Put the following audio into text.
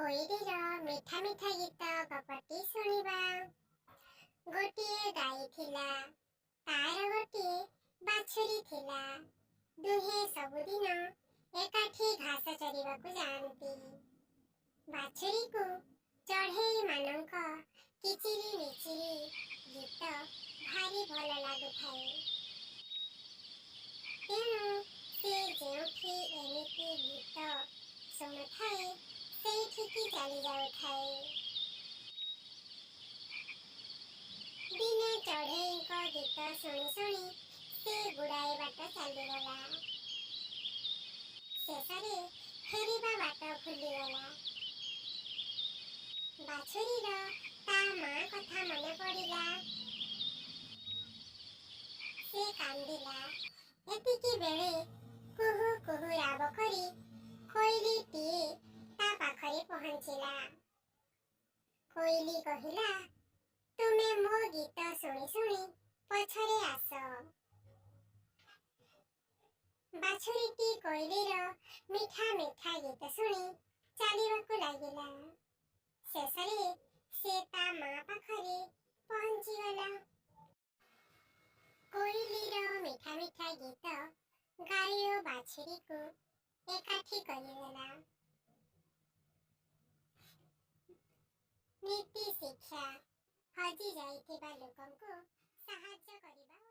କୋଇଲିର ମିଠା ମିଠା ଗୀତ ଗପଟି ଶୁଣିବା। ଗୋଟିଏ ଗାଈ ଥିଲା, ତାର ଗୋଟିଏ ବାଛୁରୀ ଥିଲା। ଦୁହେଁ ସବୁଦିନ ଏକାଠି ଘାସ ଚରିବାକୁ ଯାଆନ୍ତି। ବାଛୁରୀକୁ ଚଢ଼େଇ ମାନଙ୍କ କିଚିରି ମିଚିରି ଗୀତ ଭାରି ଭଲ ଲାଗୁଥାଏ। ତେଣୁ ସେ ଯେଉଁଠି ଏମିତି ଗୀତ ଶୁଣୁଥାଏ ସେଇଠିକି ଚାଲି ଯାଉଥାଏ। ଦିନେ ଚଢ଼େଇଙ୍କ ଗୀତ ଶୁଣି ଶୁଣି ସେ ଗୁଡ଼ାଏ ବାଟ ଚାଲିଗଲା। ଶେଷରେ ଫେରିବା ବାଟ ଭୁଲିଗଲା। ବାଛୁରୀର ତା ମା କଥା ମନେ ପଡ଼ିଲା। ସେ କାନ୍ଦିଲା। ଏତିକି ବେଳେ କୁହୁ କୁହୁ ରାବ କରି କୋଇଲିଟିଏ ତା ପାଖରେ ପହଞ୍ଚିଲା। କୋଇଲି କହିଲା, ତୁମେ ମୋ ଗୀତ ଶୁଣି ଶୁଣି ପଛରେ ଆସ। ବାଛୁରୀଟି କୋଇଲିର ମିଠା ମିଠା ଗୀତ ଶୁଣି ଚାଲିବାକୁ ଲାଗିଲା। ଶେଷରେ ସେ ତା ମା ପାଖରେ ପହଞ୍ଚିଗଲା। କୋଇଲିର ମିଠା ମିଠା ଗୀତ ଗାଈ ଓ ବାଛୁରୀକୁ ଏକାଠି କରିଦେଲା। ନୀତି ଶିକ୍ଷା, ହଜି ଯାଇଥିବା ଲୋକଙ୍କୁ ସାହାଯ୍ୟ କରିବା।